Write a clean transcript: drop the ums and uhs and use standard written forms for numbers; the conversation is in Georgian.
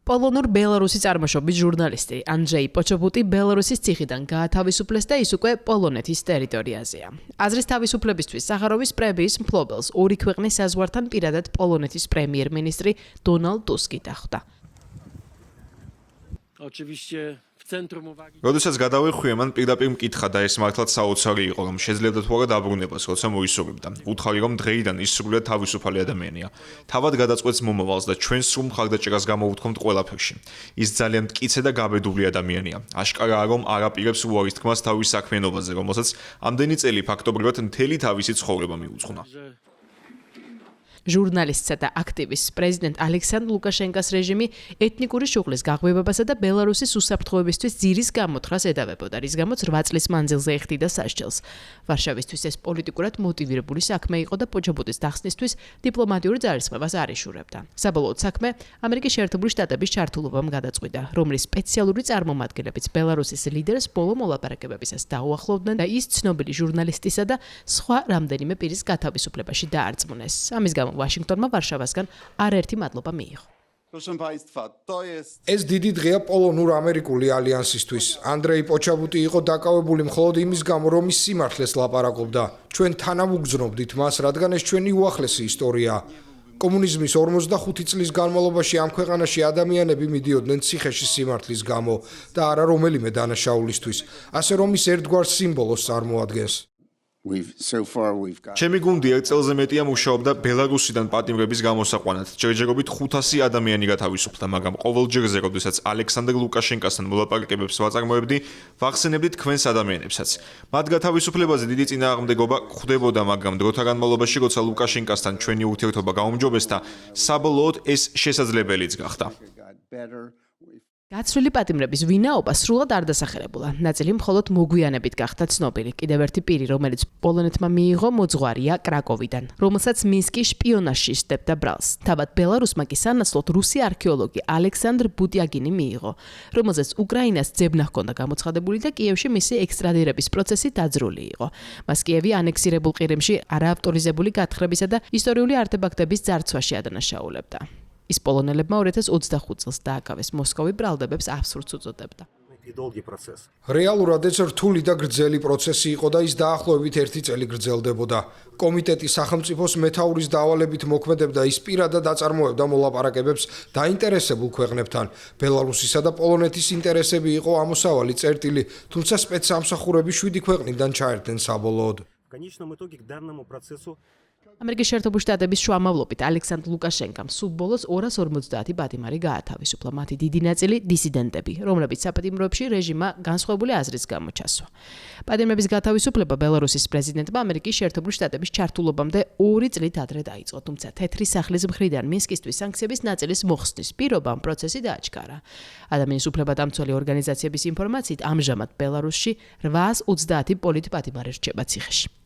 პოლონურ ბელარუსის წარმოშობის ჟურნალისტი ანდრეი პოჩობუტი ბელარუსის ციხიდან გაათავისუფლეს და ის უკვე პოლონეთის ტერიტორიაზეა. აზრის თავისუფლებისთვის სახაროვის პრემიის მფლობელს ორი ქვეყნის საზღვართან პირადად პოლონეთის პრემიერ-მინისტრი დონალდ ტუსკი დახვდა. როდესაც გადავეხვიე, მან პირდაპირ მკითხა და ეს მართლაც საოცარი იყო, რომ შეძლებდა თუ არა დაბრუნებას, როცა მოისურვებდა. უთხარი, რომ დღეიდან ის სრულად თავისუფალი ადამიანია. თავად გადაწყვეტს მომავალს და ჩვენს სრულ მხარდაჭერას გამოვუთქვამთ ყველაფერში. ის ძალიან მტკიცე და გაბედული ადამიანია. აშკარაა, რომ არ აპირებს უარის თქმას თავის საქმიანობაზე, რომელსაც ამდენი წელი ფაქტობრივად მთელი თავისი ცხოვრება მიუძღვნა. ჟურნალისტსა და აქტივისტს პრეზიდენტ ალექსანდრ ლუკაშენკას რეჟიმი ეთნიკური შუღლის გაღვივებასა და ბელარუსის უსაფრთხოებისთვის ძირის გამოთხრას ედავებოდა, რის გამოც 8 წლის მანძილზე ეხდიდა სასჯელს. ვარშავისთვის ეს პოლიტიკურად მოტივირებული საქმე იყო და პოჩობუტის დახსნისთვის დიპლომატიური ძალისხმევას არ იშურებდა. საბოლოოდ საქმე ამერიკის შეერთებული შტატების ჩართულობამ გადაწყვიტა, რომლის სპეციალური წარმომადგენლებიც ბელარუსის ლიდერს ბოლო მოლაპარაკებებისას დაუახლოვდნენ და ის ცნობილი ჟურნალისტისა და სხვა რამდენიმე პირის გათავისუფლებაში დაარწმუნეს. ამის გამო ვაშინგტონმა ვარშავასგან არაერთი მადლობა მიიღო. ეს დიდი დღეა პოლონურ-ამერიკული ალიანსისთვის. ანდრეი პოჩაბუტი იყო დაკავებული მხოლოდ იმის გამო, რომ ის სიმართლეს ლაპარაკობდა. ჩვენ თანამუგზნობდით მას, რადგან ეს ჩვენი უახლესი ისტორიაა. კომუნიზმის 45 წლის განმავლობაში ამ ქვეყანაში ადამიანები მიდიოდნენ ციხეში სიმართლის გამო და არა რომელიმე დანაშაულისთვის, ასე რომ ის ერთგვარ სიმბოლოს წარმოადგენს. ჩემი გუნდი 1 წელზე მეტია მუშაობდა ბელარუსიდან პატიმრების გამოსაყვანად. ჯერჯერობით 500 ადამიანი გათავისუფლდა, მაგრამ ყოველჯერზე, როდესაც ალექსანდრ ლუკაშენკასთან მოლაპარაკებებს ვაწარმოებდი, ვახსენებდი თქვენს ადამიანებსაც. მათ გათავისუფლებაზე დიდი წინააღმდეგობა ხვდებოდა, მაგრამ დროთა განმავლობაში, როცა ლუკაშენკასთან ჩვენი ურთიერთობა გაუმჯობესდა, საბოლოოდ ეს შესაძლებელიც გახდა. გაცვლილი პატიმრების ვინაობა სრულად არ დასახელებულა. ნაწილი მხოლოდ მოგვიანებით გახდა ცნობილი. კიდევ ერთი პირი, რომელიც პოლონეთმა მიიღო, მოძღვარია კრაკოვიდან, რომელსაც მინსკი შპიონაჟში სდებდა ბრალს. თავად ბელარუსმა კი სანაცვლოდ რუსი არქეოლოგი ალექსანდრ ბუტიაგინი მიიღო, რომელზეც უკრაინას ძებნა ჰქონდა გამოცხადებული და კიევში მისი ექსტრადირების პროცესი დაძრული იყო. მას კიევი ანექსირებულ ყირიმში არაავტორიზებული გათხრებისა და ისტორიული არტეფაქტების ძარცვაში ადანაშაულებდა. ის პოლონელებმა 2025 წელს დააკავეს მოსკოვი ბრალდებებს აბსურდს უწოდებდა. რეალურად ეს რთული და გრძელი პროცესი იყო და ის დაახლოებით 1 წელი გრძელდებოდა. კომიტეტი სახელმწიფოს მეთაურის დავალებით მოქმედებდა, ის პირადად აწარმოებდა მოლაპარაკებებს დაინტერესებულ ქვეყნებთან. ბელარუსისა და პოლონეთის ინტერესები იყო ამოსავალი წერტილი, თუმცა სპეცსამსახურები 7 ქვეყნიდან ჩაერთნენ საბოლოოდ. ამერიკის შეერთებული შტატების შუამავლობით ალექსანდრ ლუკაშენკამ სულ ბოლოს 250 პატიმარი გაათავისუფლა. მათი დიდი ნაწილი დისიდენტები, რომლებიც საპატიმროებში რეჟიმმა განსხვავებული აზრის გამო ჩასვა. პატიმრების გათავისუფლება ბელარუსის პრეზიდენტმა ამერიკის შეერთებული შტატების ჩართულობამდე 2 წლით ადრე დაიწყო, თუმცა თეთრი სახლის მხრიდან მინსკისთვის სანქციების ნაწილის მოხსნის პირობამ პროცესი დააჩქარა. ადამიანის უფლებადამცველი ორგანიზაციების ინფორმაციით, ამჟამად ბელარუსში 830 პოლიტპატიმარი რჩება ციხეში.